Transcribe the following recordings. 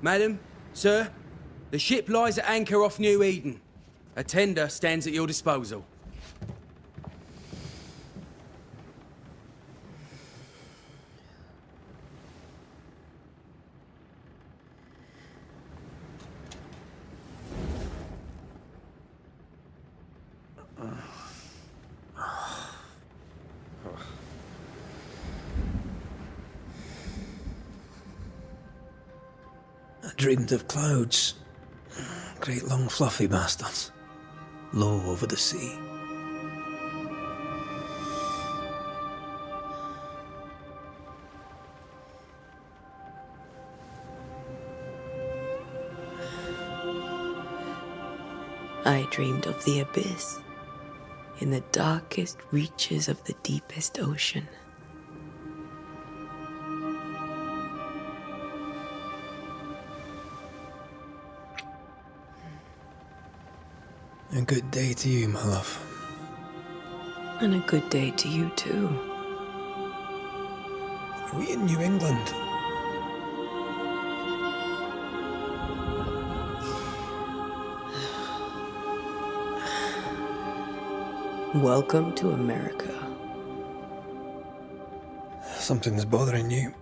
Madam, sir, the ship lies at anchor off New Eden. A tender stands at your disposal. I dreamed of clouds. Great long fluffy bastards. Low over the sea. I dreamed of the abyss, in the darkest reaches of the deepest ocean. A good day to you, my love. And a good day to you, too. Are we in New England? Welcome to America. Something's bothering you.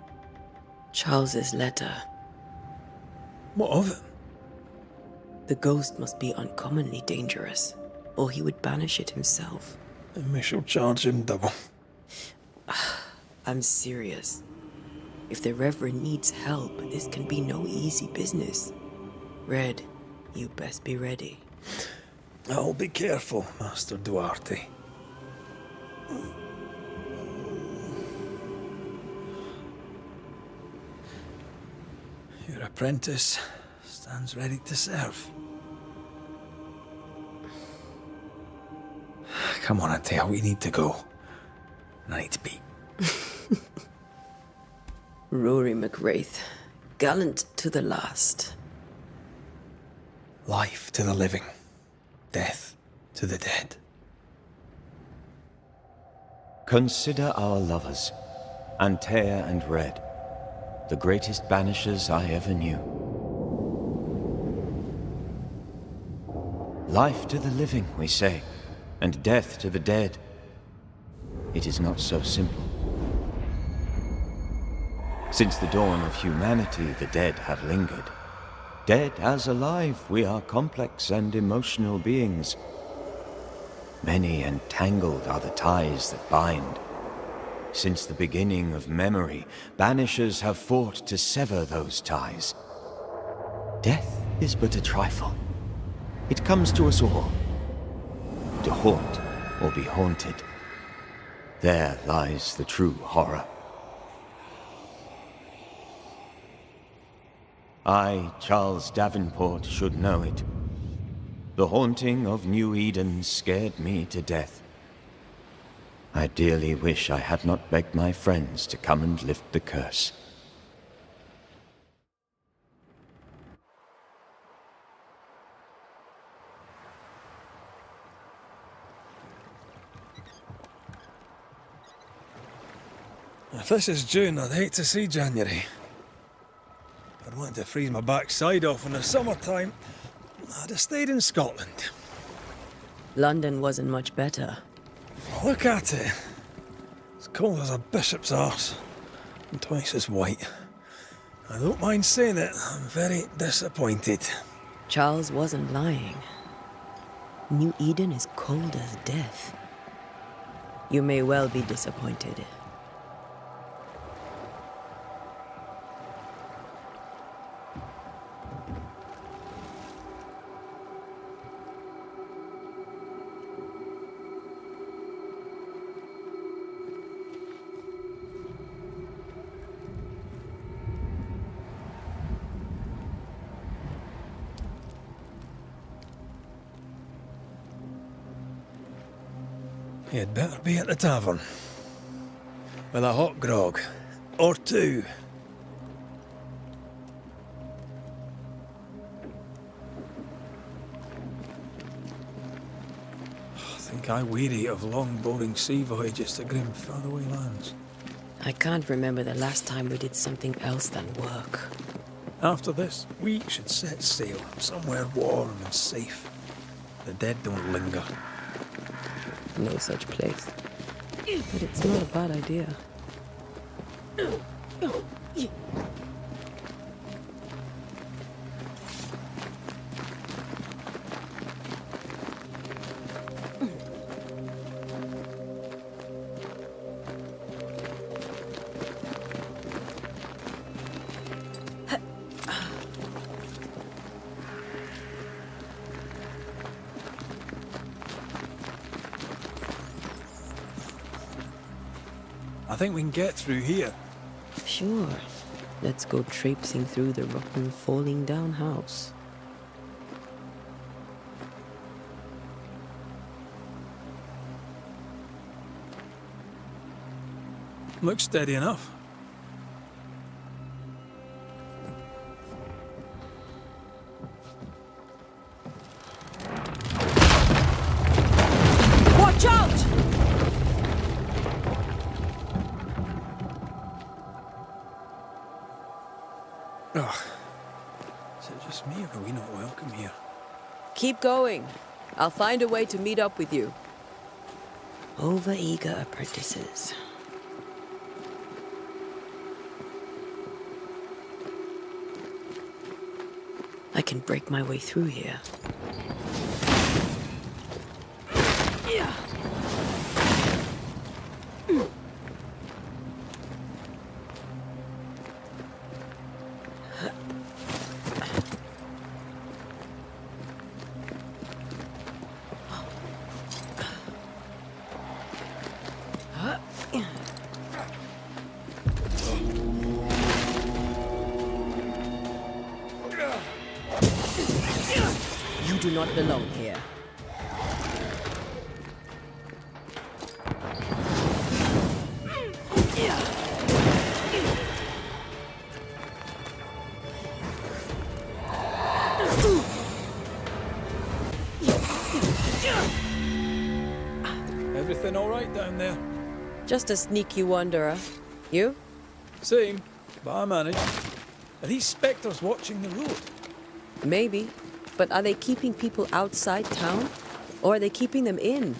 Charles's letter. What of it? The ghost must be uncommonly dangerous, or he would banish it himself. And we shall charge him double. I'm serious. If the Reverend needs help, this can be no easy business. Red, you best be ready. I'll be careful, Master Duarte. Your apprentice stands ready to serve. Come on, Atea, we need to go. I need to be. Rory McWraith, gallant to the last. Life to the living, death to the dead. Consider our lovers, Antea and Red, the greatest banishers I ever knew. Life to the living, we say, and death to the dead. It is not so simple. Since the dawn of humanity, the dead have lingered. Dead as alive, we are complex and emotional beings. Many and tangled are the ties that bind. Since the beginning of memory, banishers have fought to sever those ties. Death is but a trifle. It comes to us all. To haunt or be haunted. There lies the true horror. I, Charles Davenport, should know it. The haunting of New Eden scared me to death. I dearly wish I had not begged my friends to come and lift the curse. If this is June, I'd hate to see January. I'd want to freeze my backside off in the summertime. I'd have stayed in Scotland. London wasn't much better. Look at it. As cold as a bishop's arse. And twice as white. I don't mind saying it, I'm very disappointed. Charles wasn't lying. New Eden is cold as death. You may well be disappointed. You'd better be at the tavern. With a hot grog. Or two. I think I weary of long, boring sea voyages to grim, faraway lands. I can't remember the last time we did something else than work. After this, we should set sail somewhere warm and safe. The dead don't linger. No such place. But it's not a bad idea. I think we can get through here. Sure. Let's go traipsing through the rotten, falling down house. Looks steady enough. Watch out! Oh, is it just me or are we not welcome here? Keep going. I'll find a way to meet up with you. Overeager apprentices. I can break my way through here. Yeah. You do not belong here. Everything all right down there? Just a sneaky wanderer. You? Same, but I managed. Are these spectres watching the road? Maybe. But are they keeping people outside town? Or are they keeping them in?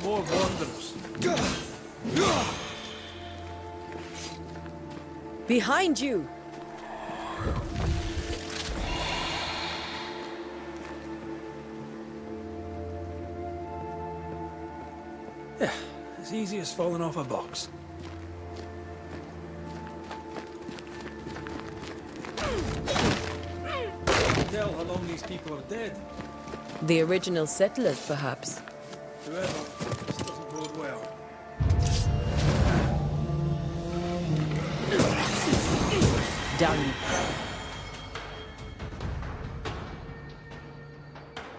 More wanderers. Behind you! Yeah, as easy as falling off a box. Tell how long these people are dead. The original settlers, perhaps. Whoever, this doesn't bode well. Down you.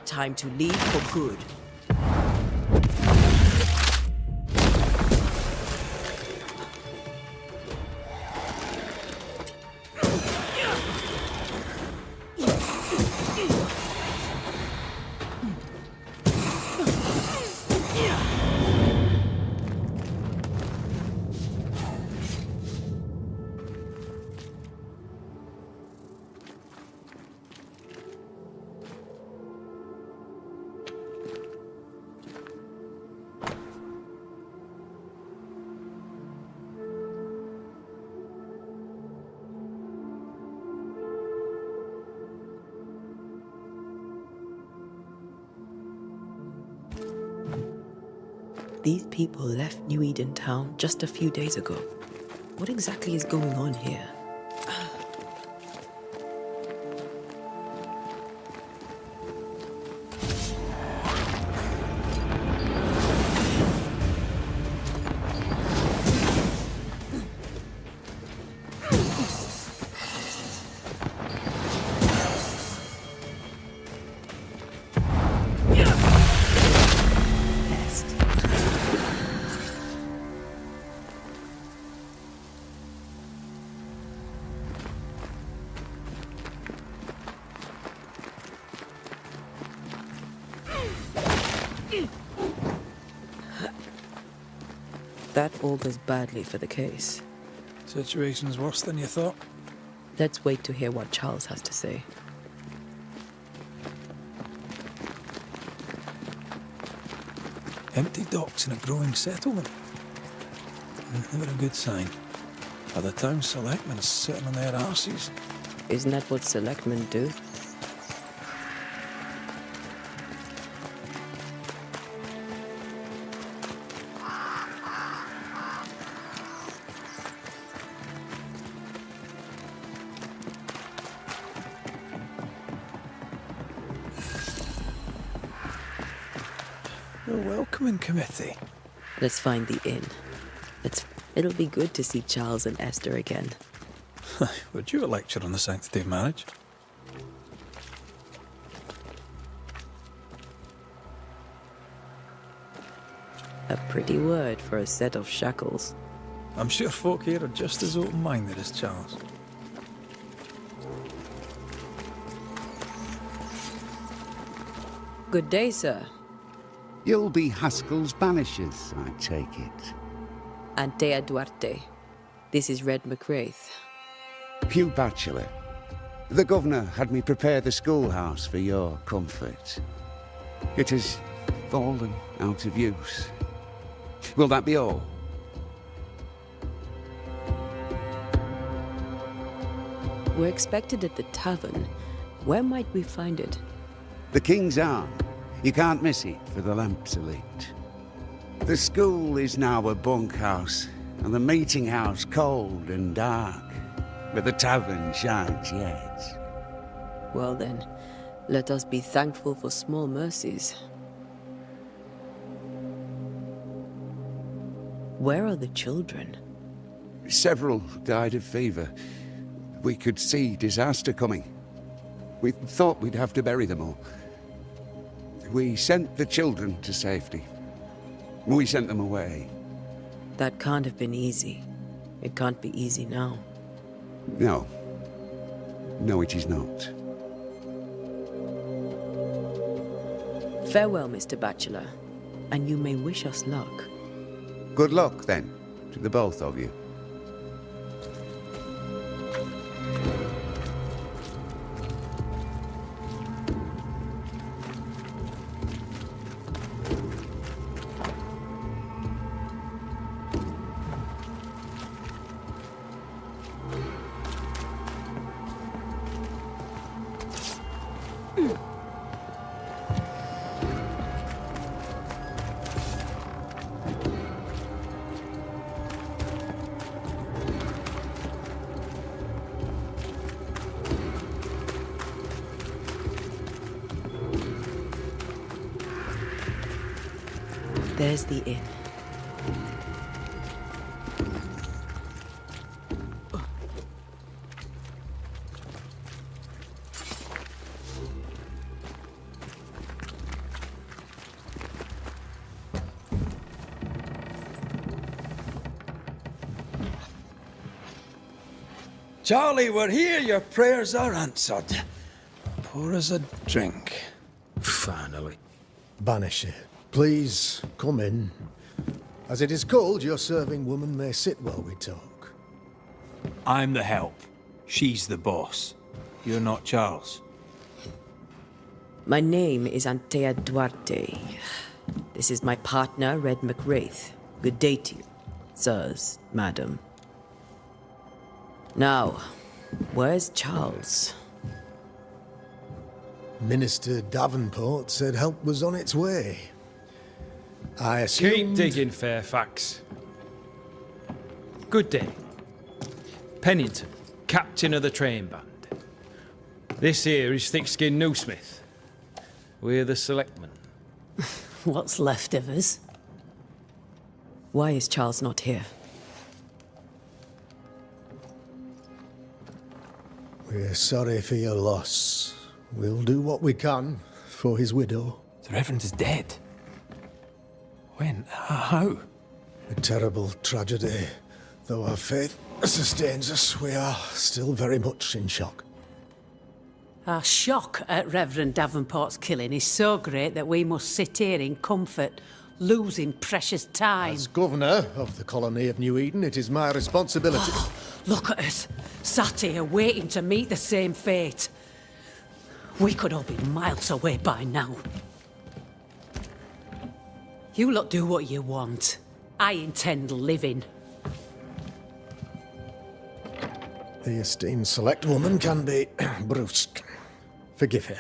Time to leave for good. These people left New Eden town just a few days ago. What exactly is going on here? Pest. That augurs badly for the case. Situation's worse than you thought. Let's wait to hear what Charles has to say. Empty docks in a growing settlement. Never a good sign. Are the town selectmen sitting on their arses? Isn't that what selectmen do? A welcoming committee. Let's find the inn. It'll be good to see Charles and Esther again. Would you a lecture on the sanctity of marriage? A pretty word for a set of shackles. I'm sure folk here are just as open-minded as Charles. Good day, sir. You'll be Haskell's Banishers, I take it. Antea Duarte. This is Red McWraith. Hugh Bachelor. The governor had me prepare the schoolhouse for your comfort. It has fallen out of use. Will that be all? We're expected at the tavern. Where might we find it? The King's Arm. You can't miss it for the lamps are lit. The school is now a bunkhouse, and the meeting house cold and dark. But the tavern shines yet. Well then, let us be thankful for small mercies. Where are the children? Several died of fever. We could see disaster coming. We thought we'd have to bury them all. We sent the children to safety. We sent them away. That can't have been easy. It can't be easy now. No. No, it is not. Farewell, Mr. Bachelor, and you may wish us luck. Good luck, then, to the both of you. There's the inn. Charlie, we're here. Your prayers are answered. Pour us a drink. Finally. Banisher, please come in. As it is cold, your serving woman may sit while we talk. I'm the help. She's the boss. You're not Charles. My name is Antea Duarte. This is my partner, Red McWraith. Good day to you, sirs, madam. Now, where's Charles? Minister Davenport said help was on its way. I assumed... Keep digging, Fairfax. Good day. Pennington, captain of the train band. This here is thick-skinned Newsmith. We're the selectmen. What's left of us? Why is Charles not here? We're sorry for your loss. We'll do what we can for his widow. The Reverend is dead. When? How? A terrible tragedy. Though our faith sustains us, we are still very much in shock. Our shock at Reverend Davenport's killing is so great that we must sit here in comfort, losing precious time. As governor of the colony of New Eden, it is my responsibility. Look at us, sat here waiting to meet the same fate. We could all be miles away by now. You lot do what you want. I intend living. The esteemed select woman can be brusque. Forgive her,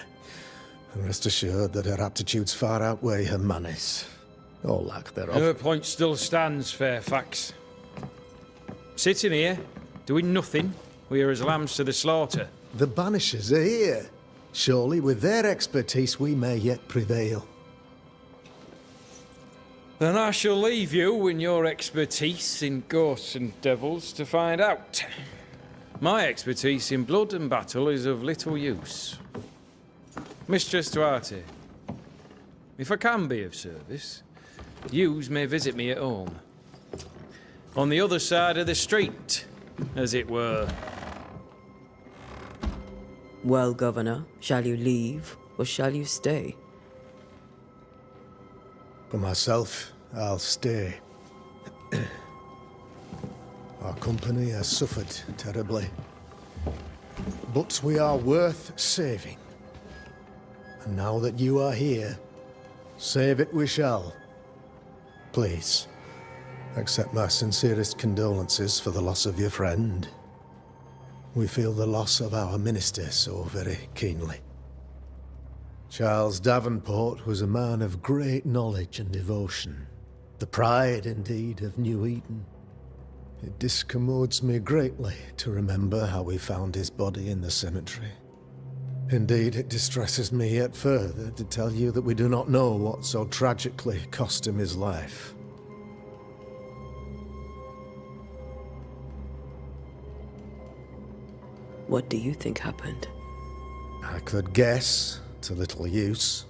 and rest assured that her aptitudes far outweigh her manners, or lack thereof. Her point still stands, Fairfax. Sitting here, doing nothing, we are as lambs to the slaughter. The Banishers are here. Surely, with their expertise, we may yet prevail. Then I shall leave you and your expertise in ghosts and devils to find out. My expertise in blood and battle is of little use. Mistress Duarte, if I can be of service, yous may visit me at home. On the other side of the street, as it were. Well, Governor, shall you leave or shall you stay? For myself, I'll stay. Our company has suffered terribly. But we are worth saving. And now that you are here, save it we shall. Please, accept my sincerest condolences for the loss of your friend. We feel the loss of our minister so very keenly. Charles Davenport was a man of great knowledge and devotion. The pride, indeed, of New Eden. It discommodes me greatly to remember how we found his body in the cemetery. Indeed, it distresses me yet further to tell you that we do not know what so tragically cost him his life. What do you think happened? I could guess, to little use.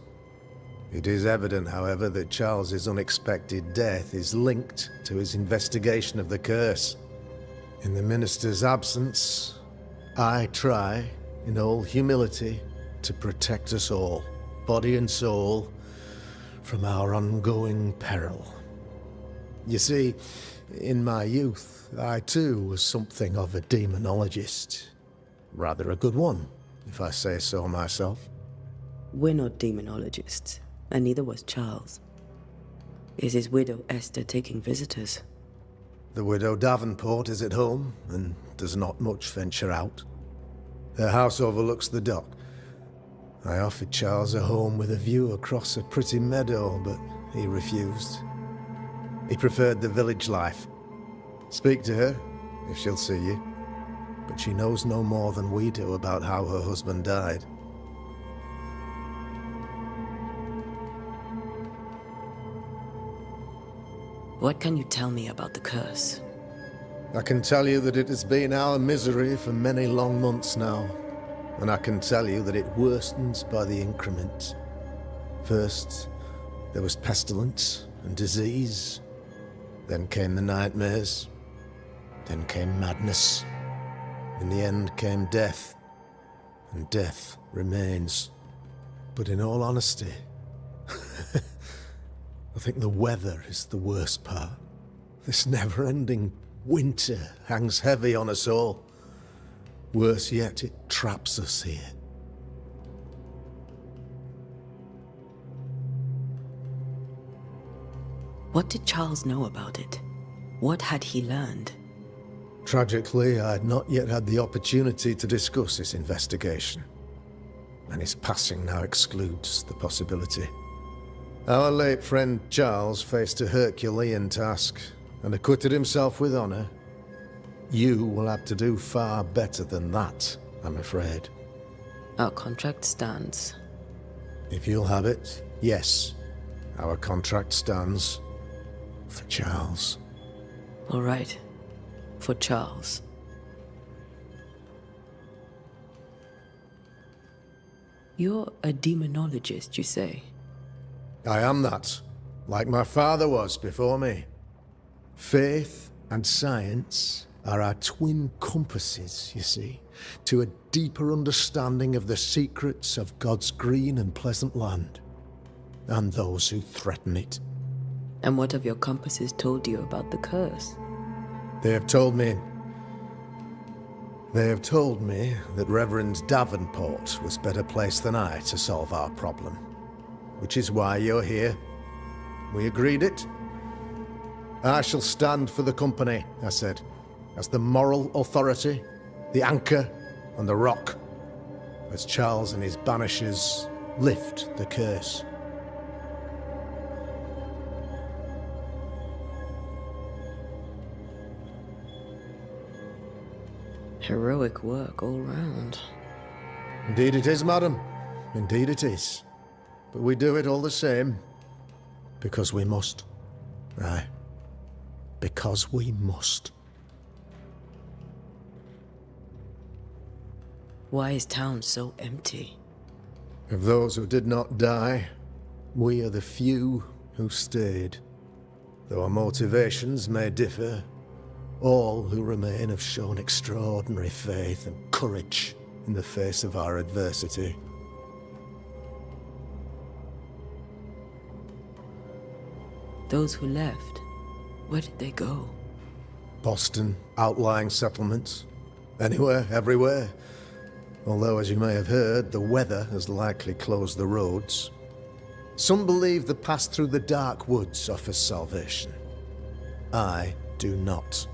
It is evident, however, that Charles's unexpected death is linked to his investigation of the curse. In the minister's absence, I try, in all humility, to protect us all, body and soul, from our ongoing peril. You see, in my youth, I too was something of a demonologist. Rather a good one, if I say so myself. We're not demonologists, and neither was Charles. Is his widow Esther taking visitors? The widow Davenport is at home, and does not much venture out. Her house overlooks the dock. I offered Charles a home with a view across a pretty meadow, but he refused. He preferred the village life. Speak to her, if she'll see you. But she knows no more than we do about how her husband died. What can you tell me about the curse? I can tell you that it has been our misery for many long months now. And I can tell you that it worsens by the increment. First, there was pestilence and disease. Then came the nightmares. Then came madness. In the end came death. And death remains. But in all honesty, I think the weather is the worst part. This never-ending winter hangs heavy on us all. Worse yet, it traps us here. What did Charles know about it? What had he learned? Tragically, I had not yet had the opportunity to discuss his investigation. And his passing now excludes the possibility. Our late friend Charles faced a Herculean task and acquitted himself with honor. You will have to do far better than that, I'm afraid. Our contract stands. If you'll have it, yes. Our contract stands for Charles. All right. For Charles. You're a demonologist, you say? I am that, like my father was before me. Faith and science are our twin compasses, you see, to a deeper understanding of the secrets of God's green and pleasant land, and those who threaten it. And what have your compasses told you about the curse? They have told me that Reverend Davenport was better placed than I to solve our problem, which is why you're here. We agreed it. I shall stand for the company, I said, as the moral authority, the anchor, and the rock, as Charles and his Banishers lift the curse. Heroic work all round. Indeed it is, madam. Indeed it is. But we do it all the same. Because we must. Aye. Because we must. Why is town so empty? Of those who did not die, we are the few who stayed. Though our motivations may differ, all who remain have shown extraordinary faith and courage in the face of our adversity. Those who left, where did they go? Boston, outlying settlements. Anywhere, everywhere. Although, as you may have heard, the weather has likely closed the roads. Some believe the path through the dark woods offers salvation. I do not.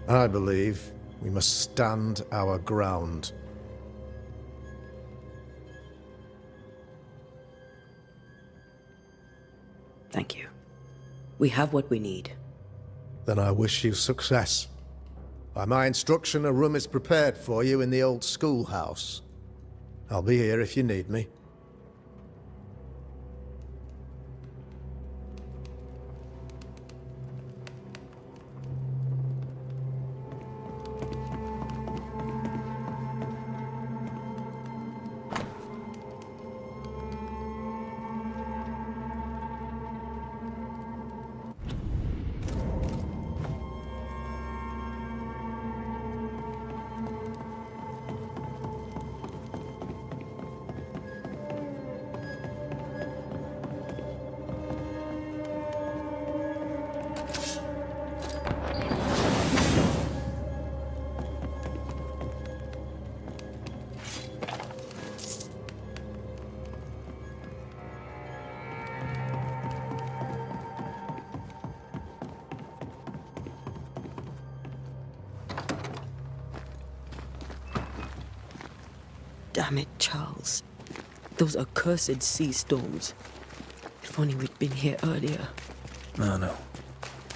I believe we must stand our ground. Thank you. We have what we need. Then I wish you success. By my instruction, a room is prepared for you in the old schoolhouse. I'll be here if you need me. Damn it, Charles. Those accursed sea storms. If only we'd been here earlier. No.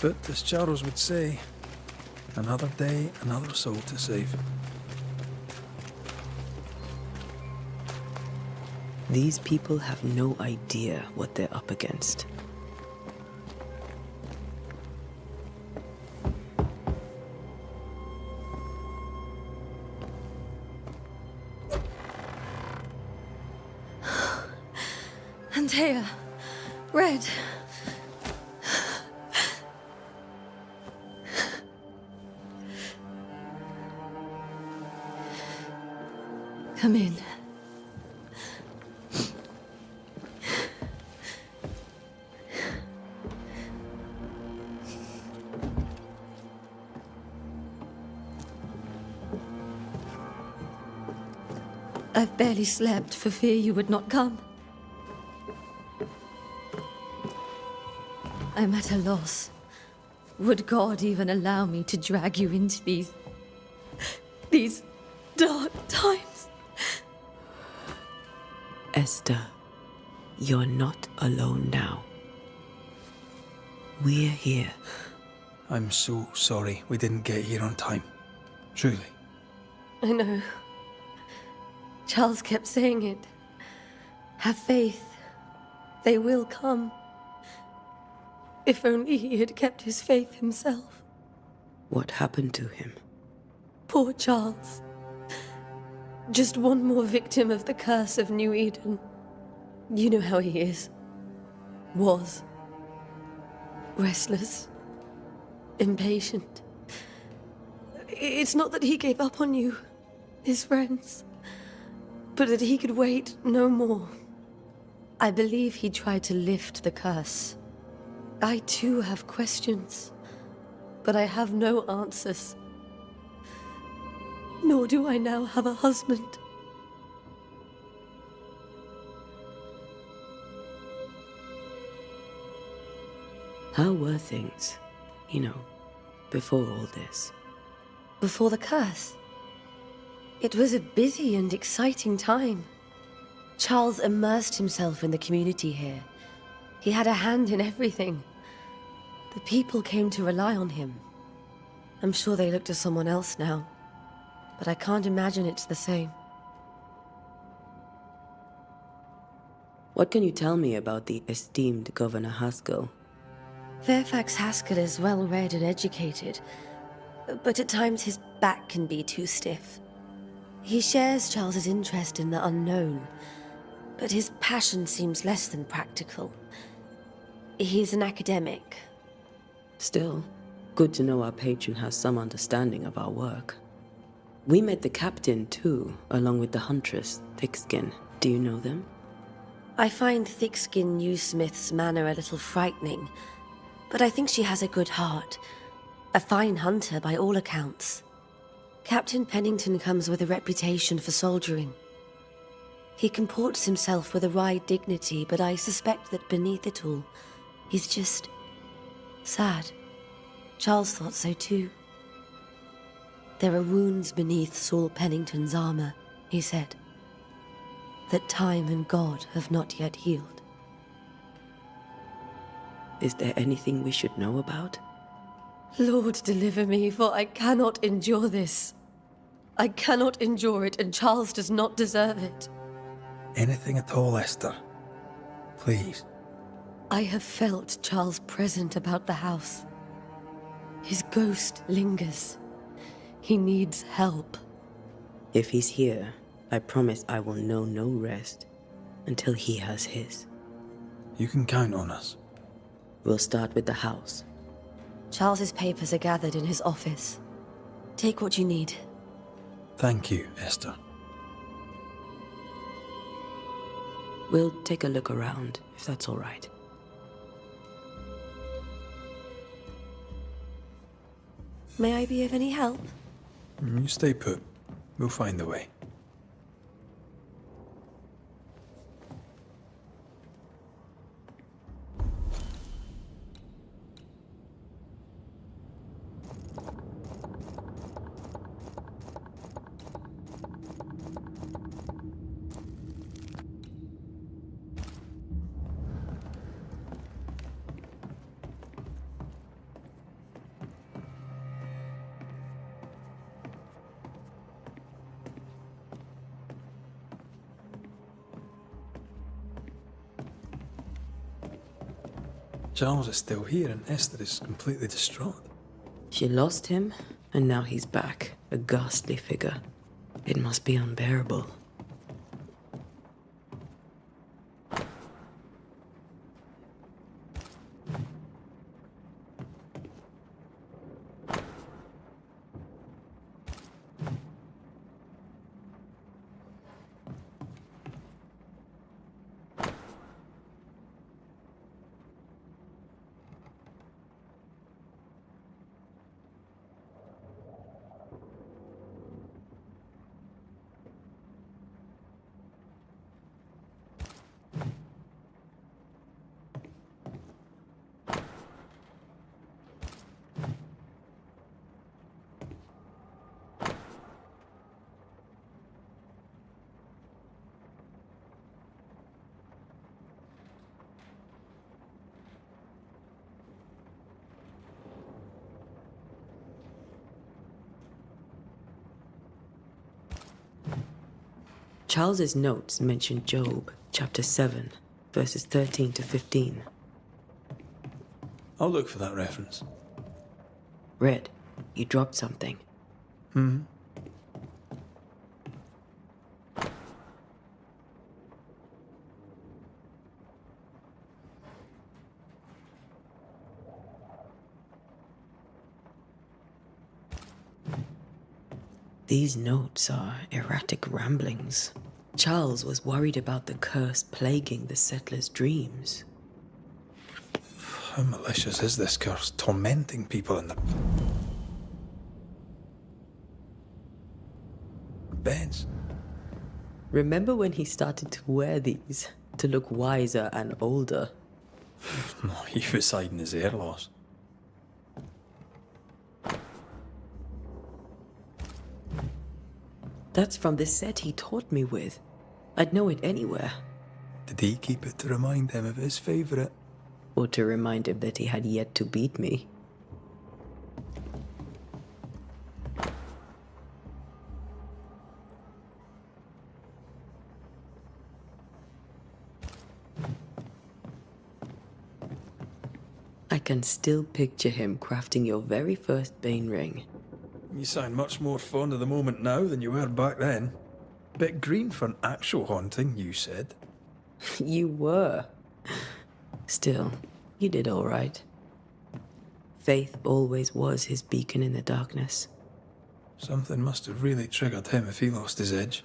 But as Charles would say, another day, another soul to save. These people have no idea what they're up against. Antea, Red. Come in. I've barely slept for fear you would not come. I'm at a loss. Would God even allow me to drag you into these dark times? Esther, you're not alone now. We're here. I'm so sorry we didn't get here on time. Truly. I know. Charles kept saying it. Have faith. They will come. If only he had kept his faith himself. What happened to him? Poor Charles. Just one more victim of the curse of New Eden. You know how he is. Was. Restless. Impatient. It's not that he gave up on you, his friends, but that he could wait no more. I believe he tried to lift the curse. I too have questions, but I have no answers. Nor do I now have a husband. How were things, before all this? Before the curse, it was a busy and exciting time. Charles immersed himself in the community here. He had a hand in everything. The people came to rely on him. I'm sure they look to someone else now, but I can't imagine it's the same. What can you tell me about the esteemed Governor Haskell? Fairfax Haskell is well-read and educated, but at times his back can be too stiff. He shares Charles's interest in the unknown, but his passion seems less than practical. He's an academic. Still, good to know our patron has some understanding of our work. We met the captain, too, along with the huntress, Thickskin. Do you know them? I find Thickskin Newsmith's manner a little frightening, but I think she has a good heart. A fine hunter by all accounts. Captain Pennington comes with a reputation for soldiering. He comports himself with a wry dignity, but I suspect that beneath it all, he's just sad. Charles thought so too. There are wounds beneath Saul Pennington's armor, he said, that time and God have not yet healed. Is there anything we should know about? Lord, deliver me, for I cannot endure this. I cannot endure it, and Charles does not deserve it. Anything at all, Esther. Please. I have felt Charles present about the house. His ghost lingers. He needs help. If he's here, I promise I will know no rest until he has his. You can count on us. We'll start with the house. Charles's papers are gathered in his office. Take what you need. Thank you, Esther. We'll take a look around, if that's all right. May I be of any help? You stay put. We'll find a way. Charles is still here and Esther is completely distraught. She lost him, and now he's back, a ghastly figure. It must be unbearable. Charles's notes mention Job, chapter 7, verses 13 to 15. I'll look for that reference. Red, you dropped something. These notes are erratic ramblings. Charles was worried about the curse plaguing the settlers' dreams. How malicious is this curse, tormenting people in the beds? Remember when he started to wear these to look wiser and older? No, he was hiding his hair loss. That's from the set he taught me with. I'd know it anywhere. Did he keep it to remind him of his favourite? Or to remind him that he had yet to beat me. I can still picture him crafting your very first Bane ring. You sound much more fond of the moment now than you were back then. Bit green for an actual haunting, you said. You were. Still, you did all right. Faith always was his beacon in the darkness. Something must have really triggered him if he lost his edge.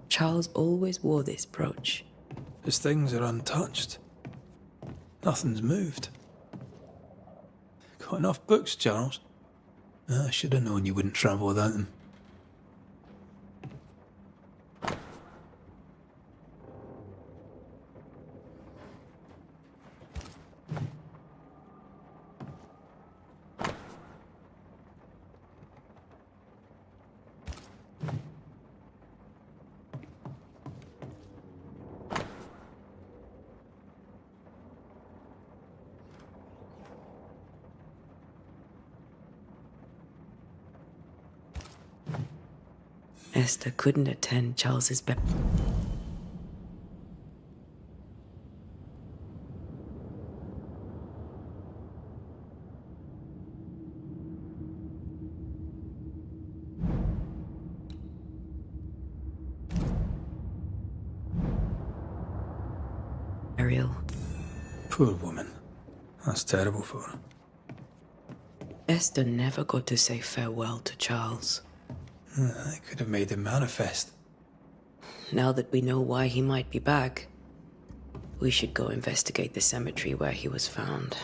Charles always wore this brooch. His things are untouched. Nothing's moved. Got enough books, Charles? I should have known you wouldn't travel without them. Esther couldn't attend Charles's burial. Poor woman. That's terrible for her. Esther never got to say farewell to Charles. I could have made him manifest. Now that we know why he might be back, we should go investigate the cemetery where he was found.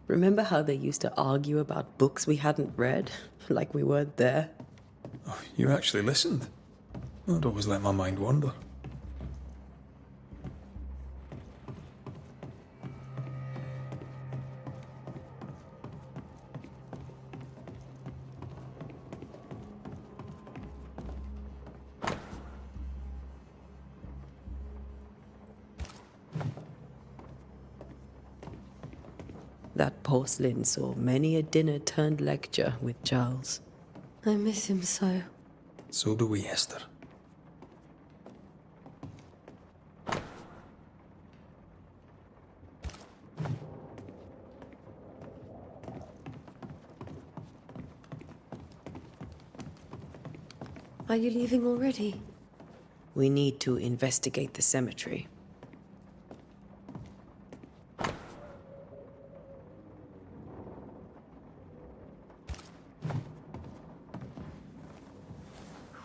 Remember how they used to argue about books we hadn't read? Like we weren't there? Oh, you actually listened. I'd always let my mind wander. That porcelain saw many a dinner-turned-lecture with Charles. I miss him so. So do we, Esther. Are you leaving already? We need to investigate the cemetery.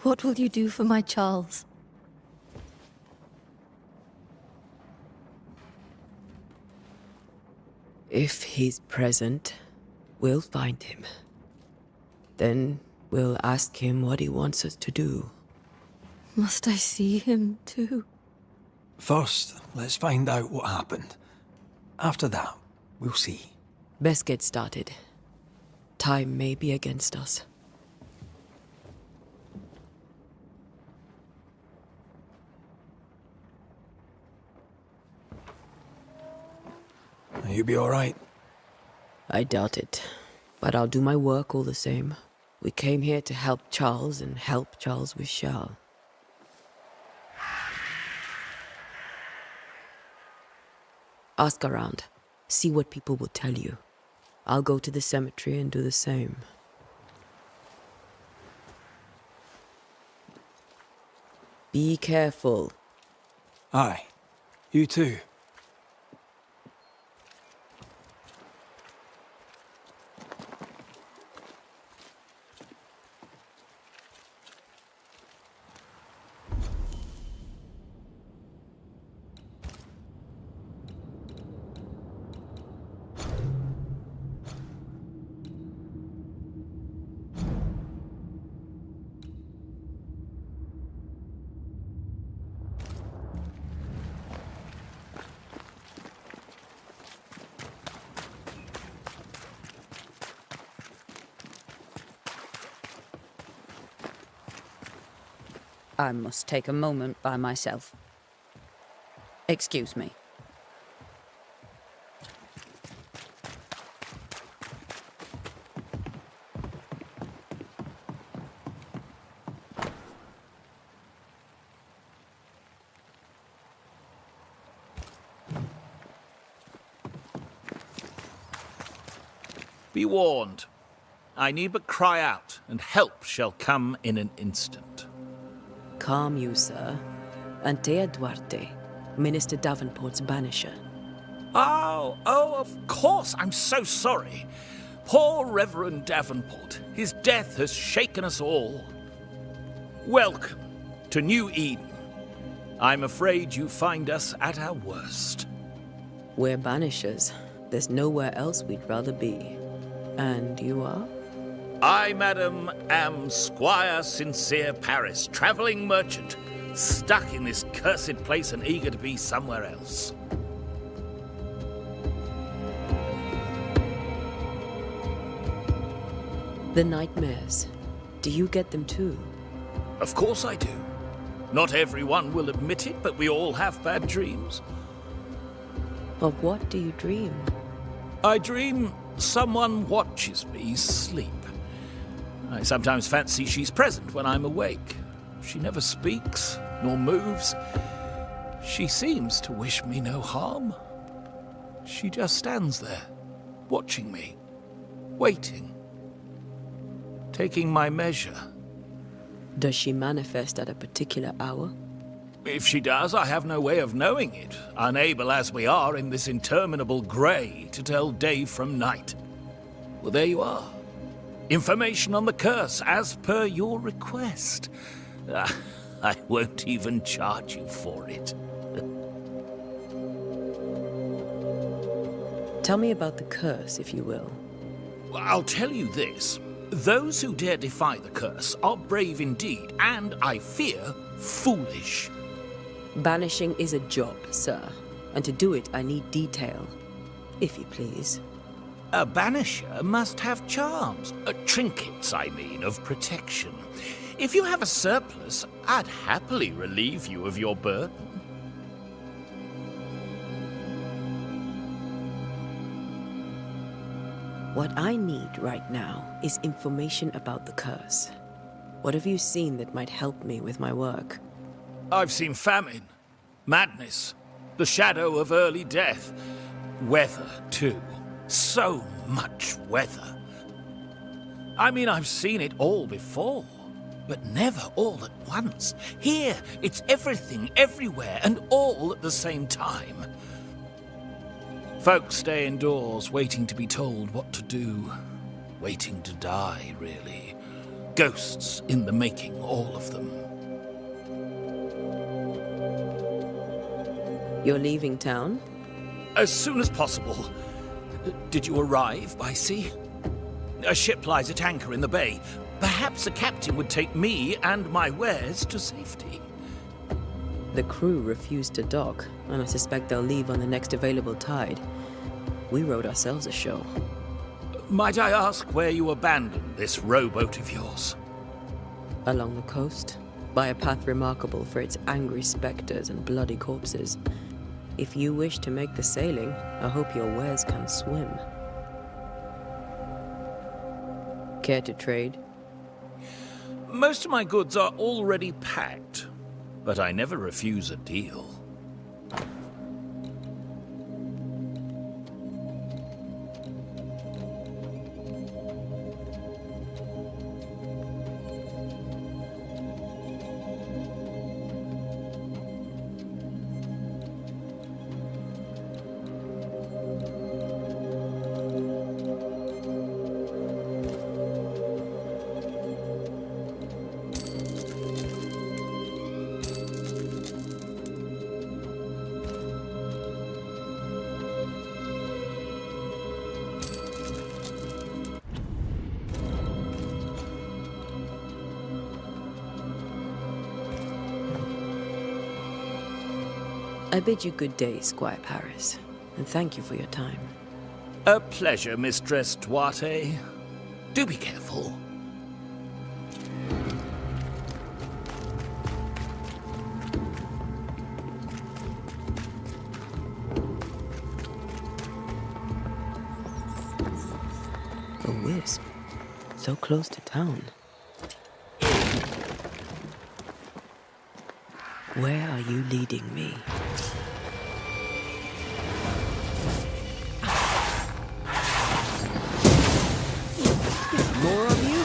What will you do for my Charles? If he's present, we'll find him. Then we'll ask him what he wants us to do. Must I see him too? First, let's find out what happened. After that, we'll see. Best get started. Time may be against us. You be all right? I doubt it, but I'll do my work all the same. We came here to help Charles, and help Charles we shall. Ask around. See what people will tell you. I'll go to the cemetery and do the same. Be careful. Aye. You too. I must take a moment by myself. Excuse me. Be warned. I need but cry out, and help shall come in an instant. Calm you, sir. Antea Duarte, Minister Davenport's banisher. Oh, of course. I'm so sorry. Poor Reverend Davenport. His death has shaken us all. Welcome to New Eden. I'm afraid you find us at our worst. We're banishers. There's nowhere else we'd rather be. And you are? I, madam, am Squire Sincere Paris, travelling merchant, stuck in this cursed place and eager to be somewhere else. The nightmares. Do you get them too? Of course I do. Not everyone will admit it, but we all have bad dreams. Of what do you dream? I dream someone watches me sleep. I sometimes fancy she's present when I'm awake. She never speaks, nor moves. She seems to wish me no harm. She just stands there, watching me, waiting, taking my measure. Does she manifest at a particular hour? If she does, I have no way of knowing it, unable as we are in this interminable grey to tell day from night. Well, there you are. Information on the curse, as per your request. I won't even charge you for it. Tell me about the curse, if you will. I'll tell you this. Those who dare defy the curse are brave indeed, and, I fear, foolish. Banishing is a job, sir. And to do it, I need detail. If you please. A banisher must have charms. Trinkets, I mean, of protection. If you have a surplus, I'd happily relieve you of your burden. What I need right now is information about the curse. What have you seen that might help me with my work? I've seen famine, madness, the shadow of early death, weather, too. So much weather. I mean, I've seen it all before, but never all at once. Here, it's everything, everywhere, and all at the same time. Folks stay indoors, waiting to be told what to do. Waiting to die, really. Ghosts in the making, all of them. You're leaving town? As soon as possible. Did you arrive by sea? A ship lies at anchor in the bay. Perhaps a captain would take me and my wares to safety. The crew refused to dock, and I suspect they'll leave on the next available tide. We rode ourselves ashore. Might I ask where you abandoned this rowboat of yours? Along the coast, by a path remarkable for its angry specters and bloody corpses. If you wish to make the sailing, I hope your wares can swim. Care to trade? Most of my goods are already packed, but I never refuse a deal. I bid you good day, Squire Paris, and thank you for your time. A pleasure, Mistress Duarte. Do be careful. A wisp, so close to town. Where are you leading me? More of you?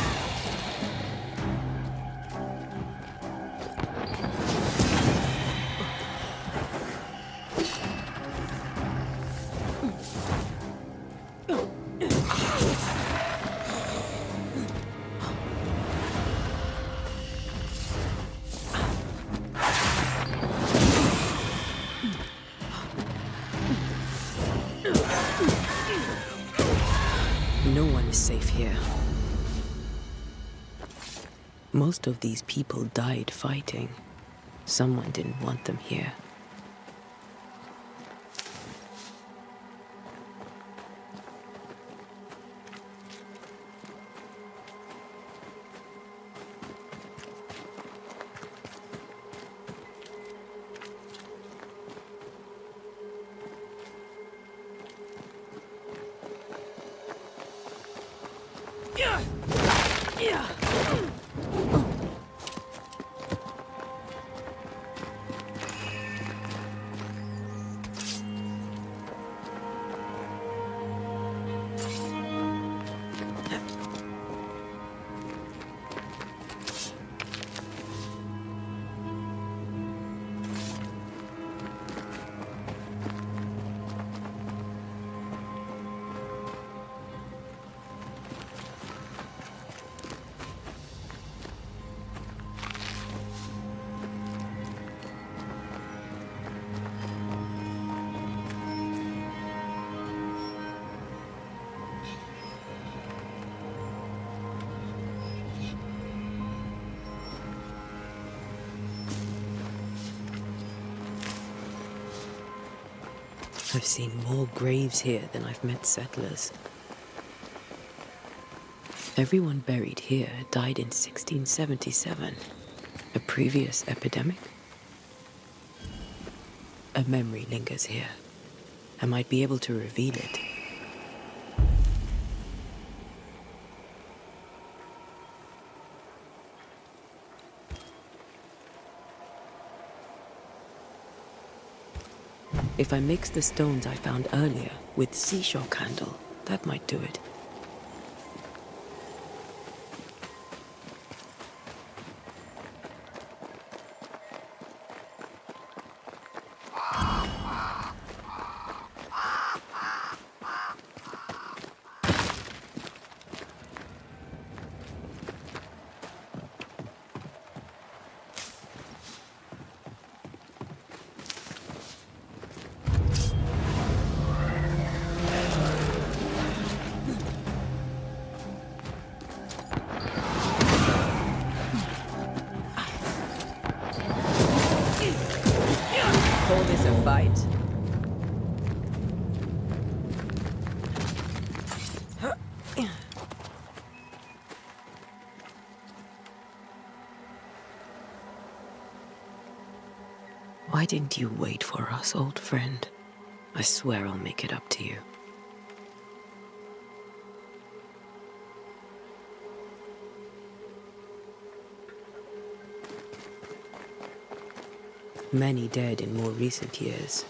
No one is safe here. Most of these people died fighting. Someone didn't want them here. I've seen more graves here than I've met settlers. Everyone buried here died in 1677. A previous epidemic? A memory lingers here. I might be able to reveal it. If I mix the stones I found earlier with seashore candle, that might do it. Call this a fight? Why didn't you wait for us, old friend? I swear I'll make it up to you. many dead in more recent years.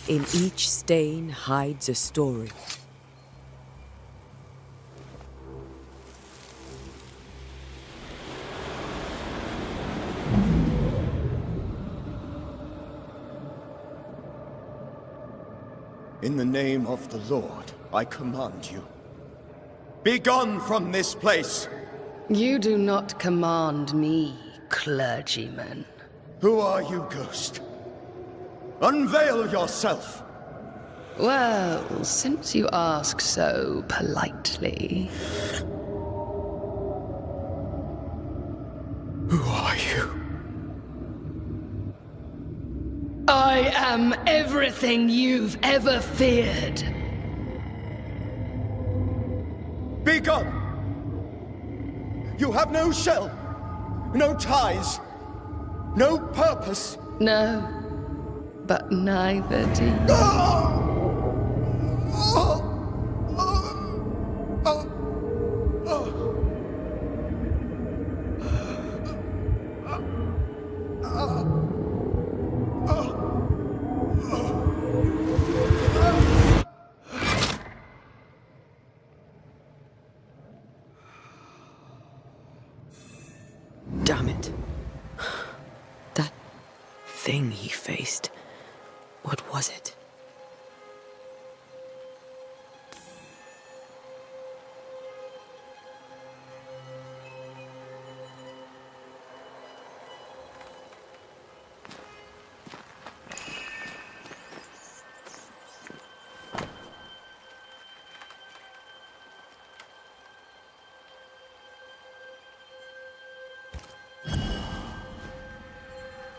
In each stain hides a story. In the name of the Lord, I command you. Be gone from this place! You do not command me, clergyman. Who are you, ghost? Unveil yourself! Well, since you ask so politely. Who are you? I am everything you've ever feared. Be gone! You have no shell, no ties, no purpose. No, but neither do you. Damn it. That thing he faced. What was it?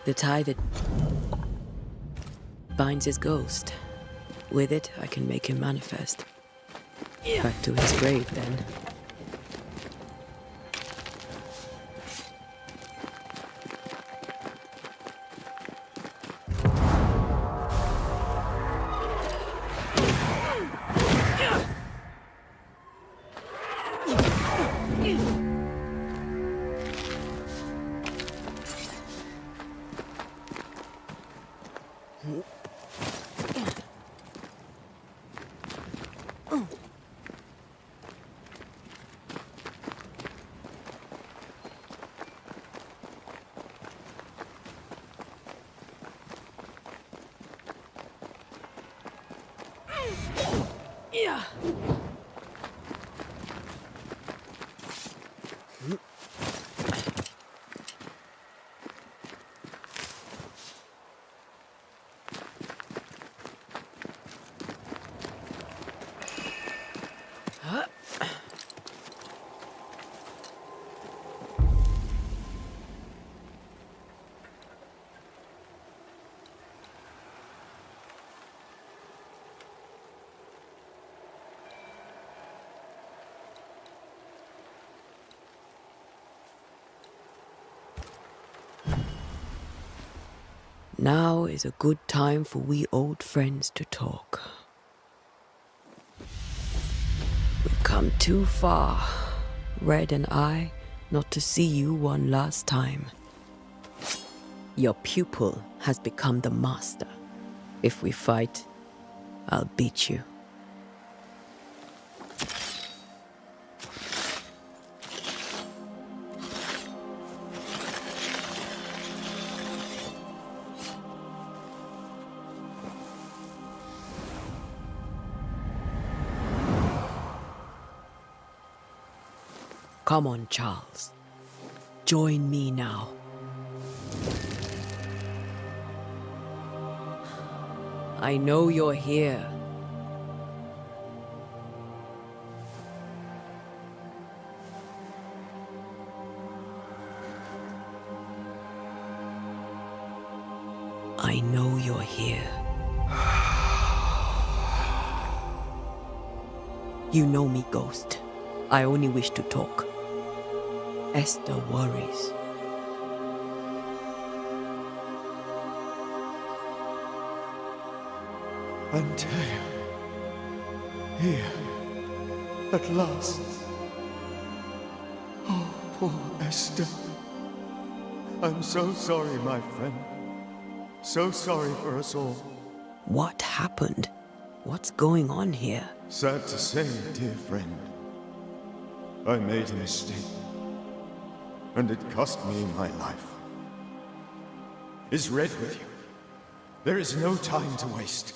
The tie that binds his ghost. With it, I can make him manifest. Back to his grave, then. Now is a good time for we old friends to talk. We've come too far, Red and I, not to see you one last time. Your pupil has become the master. If we fight, I'll beat you. Come on, Charles. Join me now. I know you're here. I know you're here. You know me, Ghost. I only wish to talk. Esther worries. Antea. Here. At last. Oh, poor Esther. I'm so sorry, my friend. So sorry for us all. What happened? What's going on here? Sad to say, dear friend. I made a mistake. And it cost me my life. Is Red with you? There is no time to waste.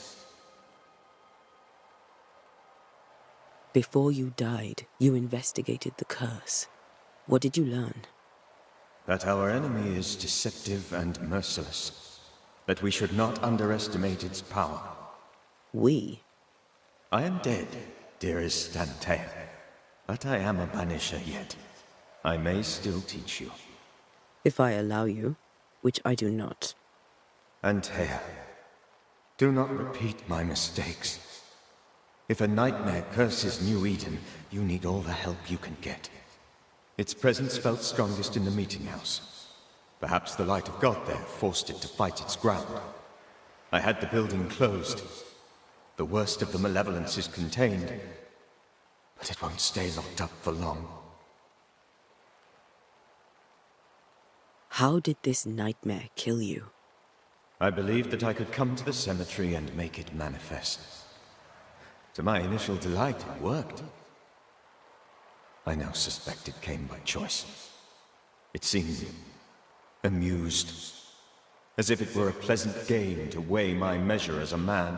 Before you died, you investigated the curse. What did you learn? That our enemy is deceptive and merciless. That we should not underestimate its power. We? I am dead, dearest Antea. But I am a Banisher yet. I may still teach you. If I allow you, which I do not. Antea, do not repeat my mistakes. If a nightmare curses New Eden, you need all the help you can get. Its presence felt strongest in the meeting house. Perhaps the light of God there forced it to fight its ground. I had the building closed. The worst of the malevolence is contained, but it won't stay locked up for long. How did this nightmare kill you? I believed that I could come to the cemetery and make it manifest. To my initial delight, it worked. I now suspect it came by choice. It seemed amused, as if it were a pleasant game to weigh my measure as a man.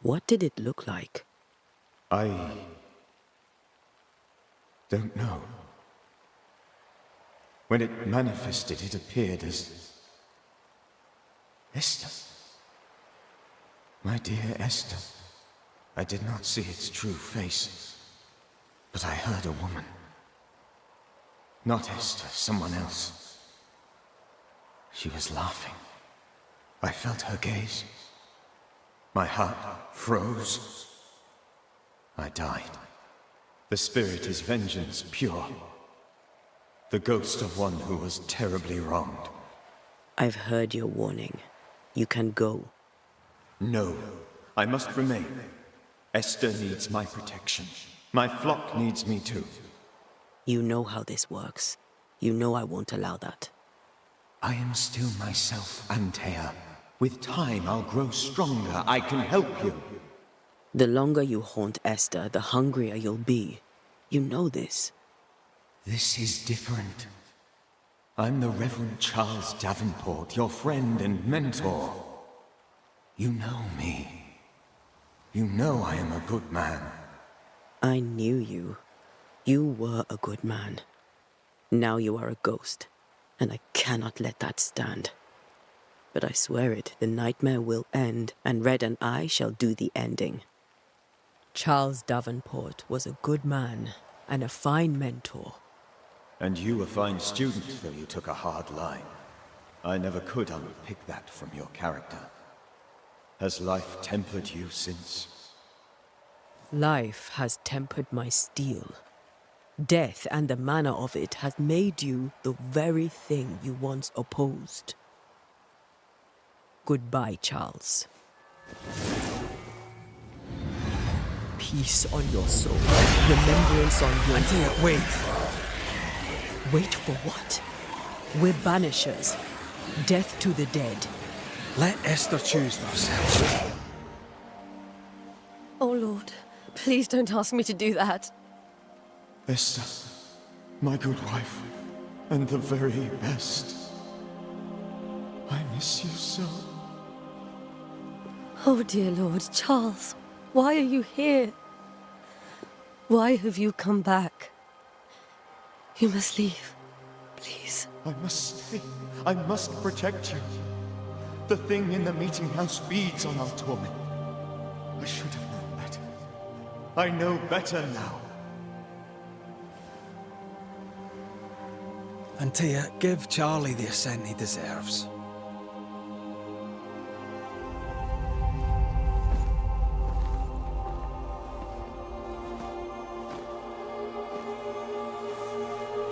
What did it look like? I don't know. When it manifested, it appeared as Esther. My dear Esther. I did not see its true face, but I heard a woman. Not Esther, someone else. She was laughing. I felt her gaze. My heart froze. I died. The spirit is vengeance pure. The ghost of one who was terribly wronged. I've heard your warning. You can go. No, I must remain. Esther needs my protection. My flock needs me too. You know how this works. You know I won't allow that. I am still myself, Antea. With time, I'll grow stronger. I can help you. The longer you haunt Esther, the hungrier you'll be. You know this. This is different. I'm the Reverend Charles Davenport, your friend and mentor. You know me. You know I am a good man. I knew you. You were a good man. Now you are a ghost, and I cannot let that stand. But I swear it, the nightmare will end, and Red and I shall do the ending. Charles Davenport was a good man and a fine mentor. And you a fine student, though you took a hard line. I never could unpick that from your character. Has life tempered you since? Life has tempered my steel. Death and the manner of it has made you the very thing you once opposed. Goodbye, Charles. Peace on your soul. Remembrance on your... Antea, wait! Wait for what? We're Banishers. Death to the dead. Let Esther choose for herself. Oh, Lord, please don't ask me to do that. Esther, my good wife, and the very best. I miss you so. Oh, dear Lord, Charles, why are you here? Why have you come back? You must leave, please. I must stay. I must protect you. The thing in the meeting house feeds on our torment. I should have known better. I know better now. And Tia, give Charlie the ascent he deserves.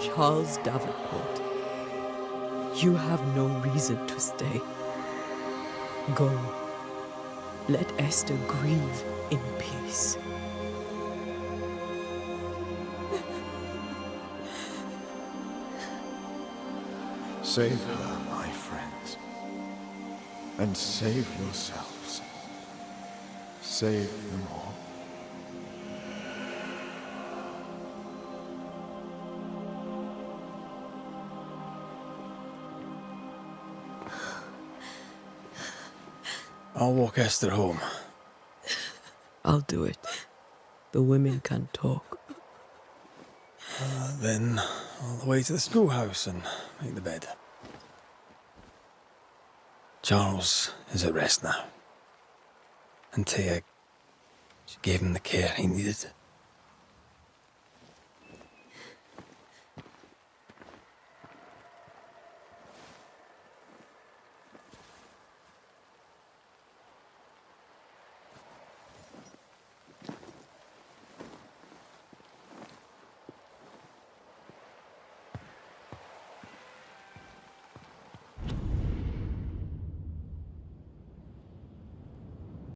Charles Davenport, you have no reason to stay. Go. Let Esther grieve in peace. Save her, my friends. And save yourselves. Save them all. I'll walk Esther home. I'll do it. The women can talk. Then all the way to the schoolhouse and make the bed. Charles is at rest now. And Tia, she gave him the care he needed.